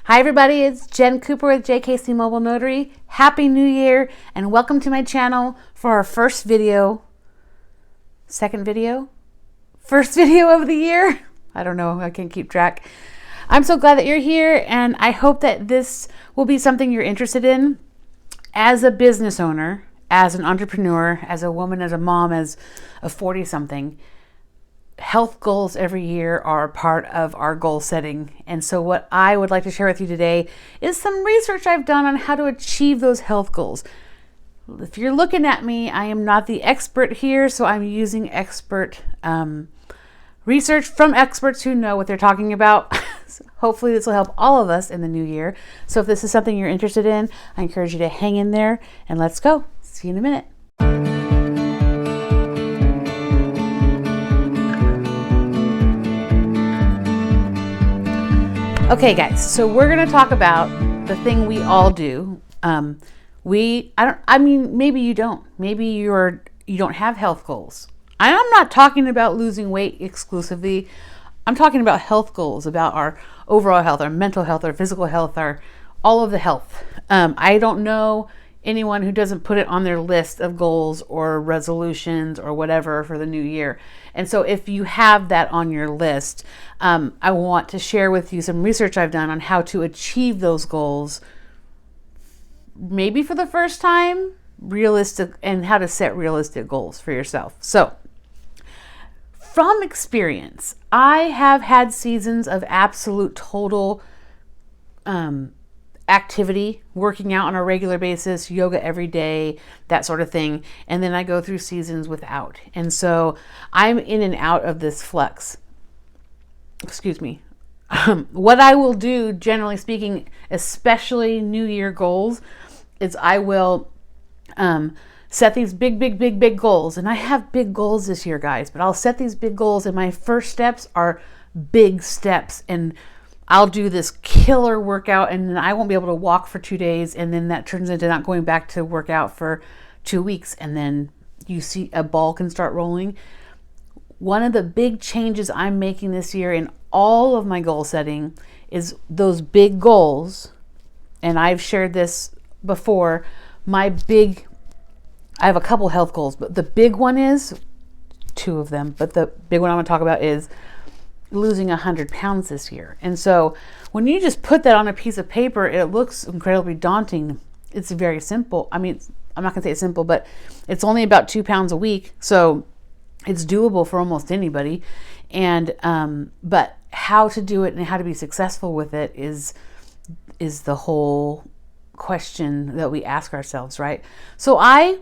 Hi everybody, it's Jen Cooper with JKC Mobile Notary. Happy New Year and welcome to my channel for our first video of the year. I don't know, I can't keep track. I'm so glad that you're here and I hope that this will be something you're interested in as a business owner, as an entrepreneur, as a woman, as a mom, as a 40-something. Health goals every year are a part of our goal setting. And so what I would like to share with you today is some research I've done on how to achieve those health goals. If you're looking at me, I am not the expert here, so I'm using expert research from experts who know what they're talking about. So hopefully this will help all of us in the new year. So if this is something you're interested in, I encourage you to hang in there and let's go. See you in a minute. Okay guys, so we're going to talk about the thing we all do. Maybe you don't. Maybe you don't have health goals. I'm not talking about losing weight exclusively. I'm talking about health goals, about our overall health, our mental health, our physical health, all of the health. I don't know anyone who doesn't put it on their list of goals or resolutions or whatever for the new year. And so if you have that on your list, I want to share with you some research I've done on how to achieve those goals, maybe for the first time, and how to set realistic goals for yourself. So from experience, I have had seasons of absolute total activity, working out on a regular basis, yoga every day, that sort of thing. And then I go through seasons without. And so I'm in and out of this flux. Excuse me. What I will do, generally speaking, especially New Year goals, is I will set these big goals. And I have big goals this year, guys, but I'll set these big goals and my first steps are big steps. And I'll do this killer workout and then I won't be able to walk for 2 days. And then that turns into not going back to work out for 2 weeks. And then you see a ball can start rolling. One of the big changes I'm making this year in all of my goal setting is those big goals. And I've shared this before. I have a couple health goals, but the big one is 2 of them. But the big one I want to talk about is losing 100 pounds this year. And so when you just put that on a piece of paper, it looks incredibly daunting. It's very simple. I mean, I'm not gonna say it's simple, but it's only about 2 pounds a week. So it's doable for almost anybody. And, but how to do it and how to be successful with it is the whole question that we ask ourselves, right? So I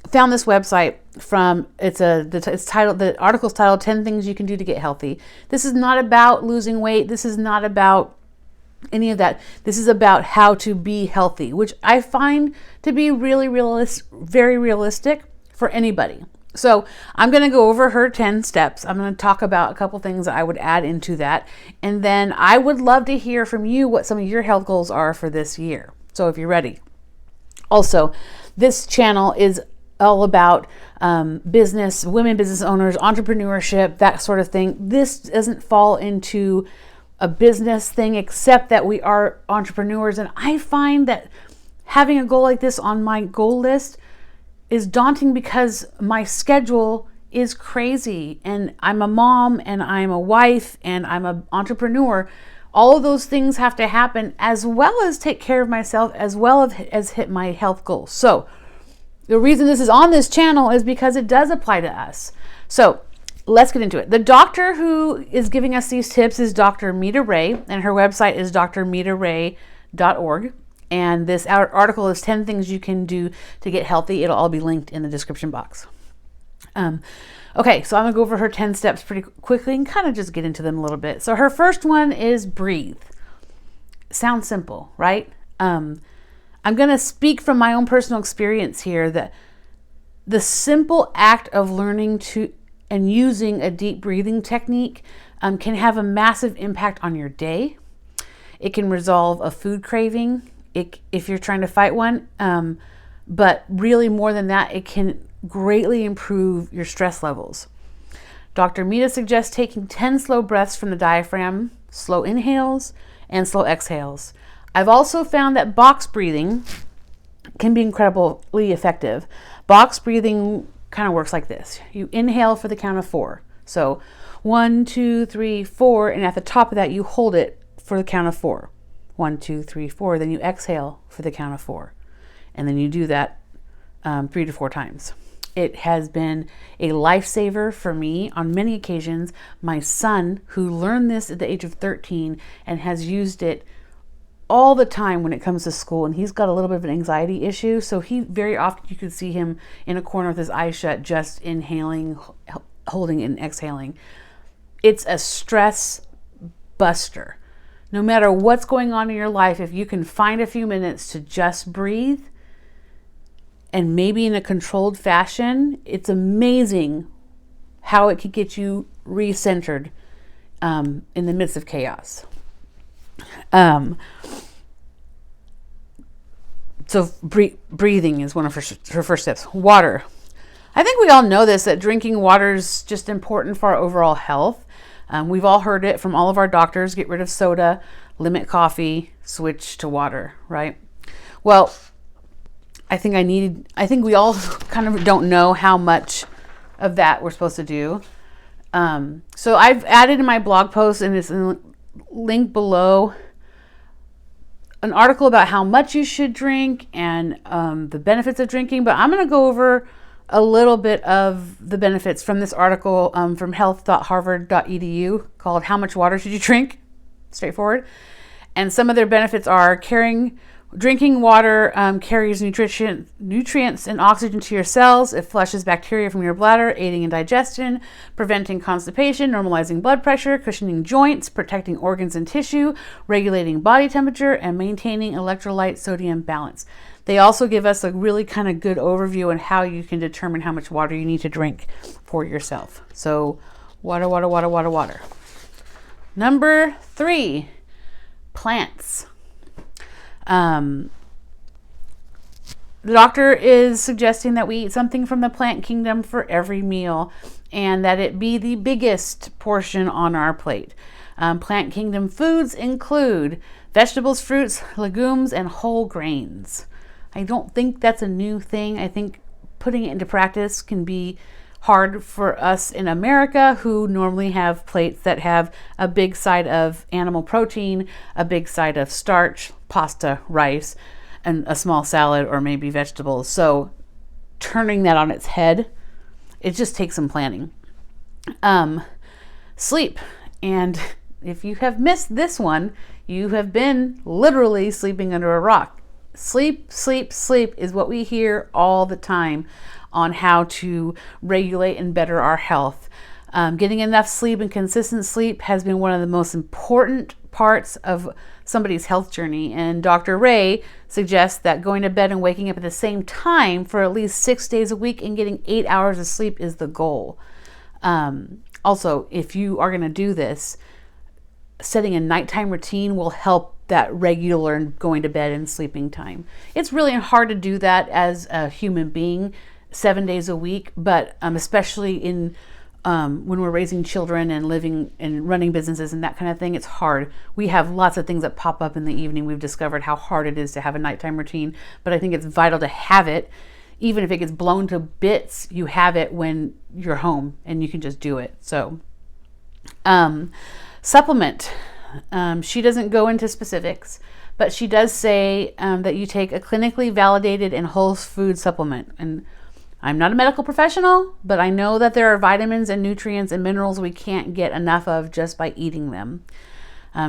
found this website the article's titled 10 Things You Can Do to Get Healthy. This is not about losing weight. This is not about any of that. This is about how to be healthy, which I find to be really very realistic for anybody. So I'm going to go over her 10 steps. I'm going to talk about a couple things that I would add into that. And then I would love to hear from you what some of your health goals are for this year. So if you're ready. Also, this channel is all about business, women business owners, entrepreneurship, that sort of thing. This doesn't fall into a business thing, except that we are entrepreneurs. And I find that having a goal like this on my goal list is daunting because my schedule is crazy. And I'm a mom and I'm a wife and I'm an entrepreneur. All of those things have to happen, as well as take care of myself, as well as hit my health goals. So the reason this is on this channel is because it does apply to us. So let's get into it. The doctor who is giving us these tips is Dr. Mita Ray, and her website is drmitaray.org. And this article is 10 things you can do to get healthy. It'll all be linked in the description box. Okay, so I'm gonna go over her 10 steps pretty quickly and kind of just get into them a little bit. So her first one is breathe. Sounds simple, right? I'm going to speak from my own personal experience here that the simple act of learning to and using a deep breathing technique can have a massive impact on your day. It can resolve a food craving if you're trying to fight one. But really more than that, it can greatly improve your stress levels. Dr. Mita suggests taking 10 slow breaths from the diaphragm slow inhales and slow exhales. I've also found that box breathing can be incredibly effective. Box breathing kind of works like this. You inhale for the count of 4. So 1, 2, 3, 4, and at the top of that you hold it for the count of 4. 1, 2, 3, 4. Then you exhale for the count of 4, and then you do that 3 to 4 times. It has been a lifesaver for me on many occasions. My son, who learned this at the age of 13 and has used it all the time when it comes to school, and he's got a little bit of an anxiety issue, so he very often, you could see him in a corner with his eyes shut, just inhaling, holding and exhaling. It's a stress buster. No matter what's going on in your life, if you can find a few minutes to just breathe, and maybe in a controlled fashion, it's amazing how it could get you recentered in the midst of chaos. So breathing is one of her first steps. Water. I think we all know this, that drinking water is just important for our overall health. We've all heard it from all of our doctors: get rid of soda, limit coffee, switch to water, right? Well, I think we all kind of don't know how much of that we're supposed to do. So I've added in my blog post, and it's in the link below, an article about how much you should drink and the benefits of drinking. But I'm going to go over a little bit of the benefits from this article from health.harvard.edu called "How Much Water Should You Drink?" Straightforward. And some of their benefits are drinking water carries nutrients and oxygen to your cells. It flushes bacteria from your bladder, aiding in digestion, preventing constipation, normalizing blood pressure, cushioning joints, protecting organs and tissue, regulating body temperature, and maintaining electrolyte sodium balance. They also give us a really kind of good overview on how you can determine how much water you need to drink for yourself. So water, water, water, water, water. Number 3, plants. The doctor is suggesting that we eat something from the plant kingdom for every meal, and that it be the biggest portion on our plate. Plant kingdom foods include vegetables, fruits, legumes, and whole grains. I don't think that's a new thing. I think putting it into practice can be hard for us in America, who normally have plates that have a big side of animal protein, a big side of starch, pasta, rice, and a small salad or maybe vegetables. So turning that on its head, it just takes some planning. Sleep. And if you have missed this one, you have been literally sleeping under a rock. Sleep, sleep, sleep is what we hear all the time on how to regulate and better our health. Getting enough sleep and consistent sleep has been one of the most important parts of somebody's health journey. And Dr. Ray suggests that going to bed and waking up at the same time for at least 6 days a week and getting 8 hours of sleep is the goal. Also, if you are going to do this, setting a nighttime routine will help that regular going to bed and sleeping time. It's really hard to do that as a human being 7 days a week, but especially in when we're raising children and living and running businesses and that kind of thing, it's hard. We have lots of things that pop up in the evening. We've discovered how hard it is to have a nighttime routine, but I think it's vital to have it. Even if it gets blown to bits, you have it when you're home and you can just do it. So supplement. She doesn't go into specifics, but she does say that you take a clinically validated and whole food supplement. And I'm not a medical professional, but I know that there are vitamins and nutrients and minerals we can't get enough of just by eating them.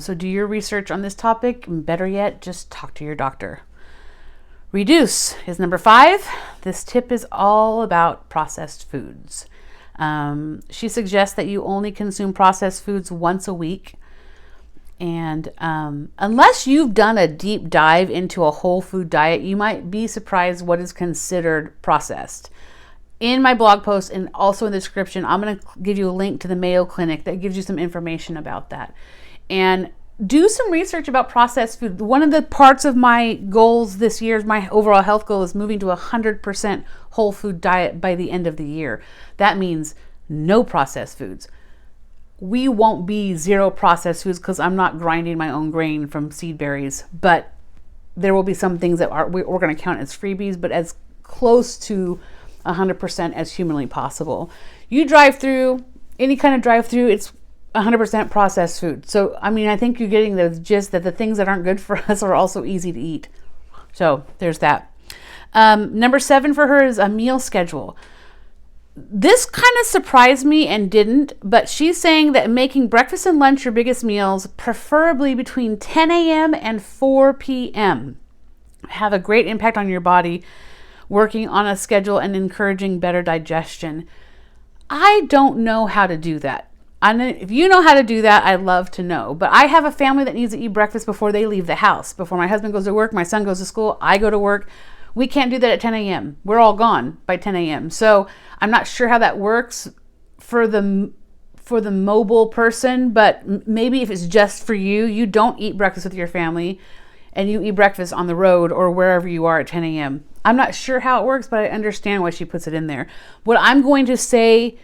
So do your research on this topic, and better yet, just talk to your doctor. Reduce is number 5. This tip is all about processed foods. She suggests that you only consume processed foods once a week. And unless you've done a deep dive into a whole food diet, you might be surprised what is considered processed. In my blog post and also in the description, I'm going to give you a link to the Mayo Clinic that gives you some information about that. And do some research about processed food. One of the parts of my goals this year, my overall health goal, is moving to 100% whole food diet by the end of the year. That means no processed foods. we won't be zero processed foods because I'm not grinding my own grain from seed berries, but there will be some things that we're going to count as freebies, but as close to 100% as humanly possible. You drive through, any kind of drive through, it's 100% processed food. So, I mean, I think you're getting the gist that the things that aren't good for us are also easy to eat. So there's that. Number 7 for her is a meal schedule. This kind of surprised me and didn't, but she's saying that making breakfast and lunch your biggest meals, preferably between 10 a.m. and 4 p.m., have a great impact on your body, working on a schedule and encouraging better digestion. I don't know how to do that. If you know how to do that, I'd love to know. But I have a family that needs to eat breakfast before they leave the house. Before my husband goes to work, my son goes to school, I go to work. We can't do that at 10 a.m. We're all gone by 10 a.m. So I'm not sure how that works for the mobile person, but maybe if it's just for you, you don't eat breakfast with your family and you eat breakfast on the road or wherever you are at 10 a.m. I'm not sure how it works, but I understand why she puts it in there. What I'm going to say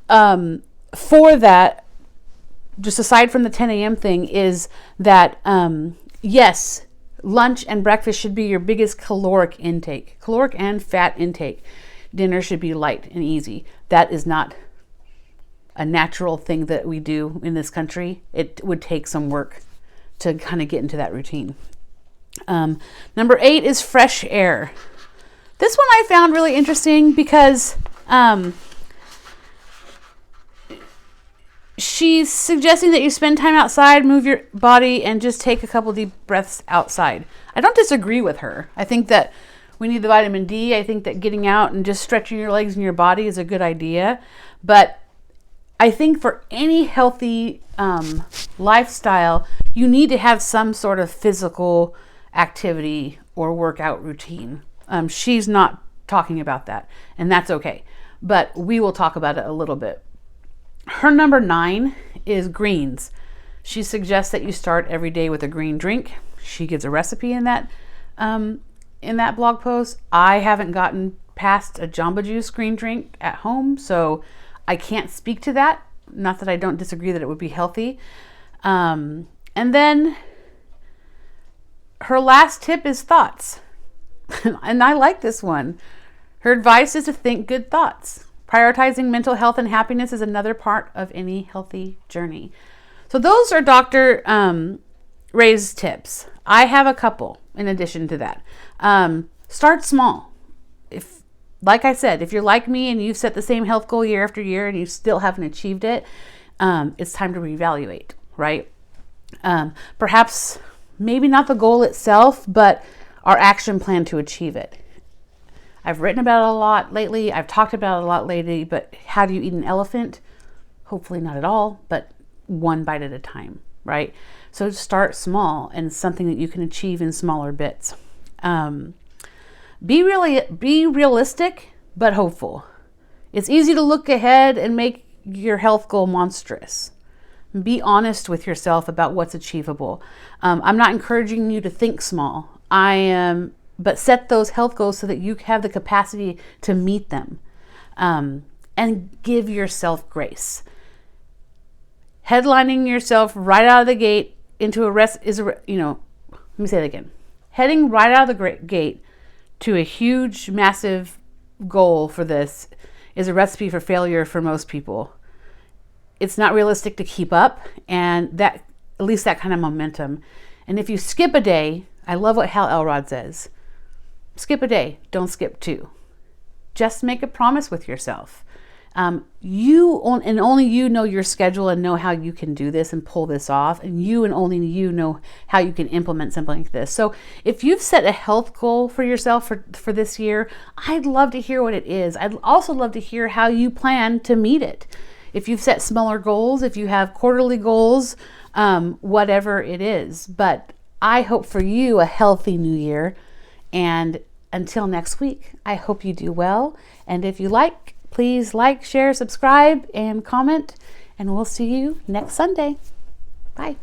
for that, just aside from the 10 a.m. thing, is that yes, lunch and breakfast should be your biggest caloric and fat intake. Dinner should be light and easy. That is not a natural thing that we do in this country. It would take some work to kind of get into that routine. Number 8 is fresh air. This one I found really interesting because she's suggesting that you spend time outside, move your body, and just take a couple deep breaths outside. I don't disagree with her. I think that we need the vitamin D. I think that getting out and just stretching your legs and your body is a good idea. But I think for any healthy lifestyle, you need to have some sort of physical activity or workout routine. She's not talking about that, and that's okay. But we will talk about it a little bit. Her number 9 is greens. She suggests that you start every day with a green drink. She gives a recipe in that blog post. I haven't gotten past a Jamba Juice green drink at home, so I can't speak to that. Not that I don't disagree that it would be healthy. And then her last tip is thoughts. And I like this one. Her advice is to think good thoughts. Prioritizing mental health and happiness is another part of any healthy journey. So those are Dr. Ray's tips. I have a couple in addition to that. Start small. Like I said, if you're like me and you've set the same health goal year after year and you still haven't achieved it, it's time to reevaluate, right? Perhaps maybe not the goal itself, but our action plan to achieve it. I've written about it a lot lately. I've talked about it a lot lately, but how do you eat an elephant? Hopefully not at all, but one bite at a time, right? So start small and something that you can achieve in smaller bits. Be realistic, but hopeful. It's easy to look ahead and make your health goal monstrous. Be honest with yourself about what's achievable. I'm not encouraging you to think small. But set those health goals so that you have the capacity to meet them, and give yourself grace. Headlining yourself right out of the gate into let me say that again. Heading right out of the gate to a huge, massive goal for this is a recipe for failure for most people. It's not realistic to keep up, and that, at least that kind of momentum. And if you skip a day, I love what Hal Elrod says. Skip a day, don't skip 2. Just make a promise with yourself. You and only you know your schedule and know how you can do this and pull this off. And you and only you know how you can implement something like this. So if you've set a health goal for yourself for this year, I'd love to hear what it is. I'd also love to hear how you plan to meet it. If you've set smaller goals, if you have quarterly goals, whatever it is. But I hope for you a healthy new year. And until next week, I hope you do well. And if you like, please like, share, subscribe, and comment. And we'll see you next Sunday. Bye.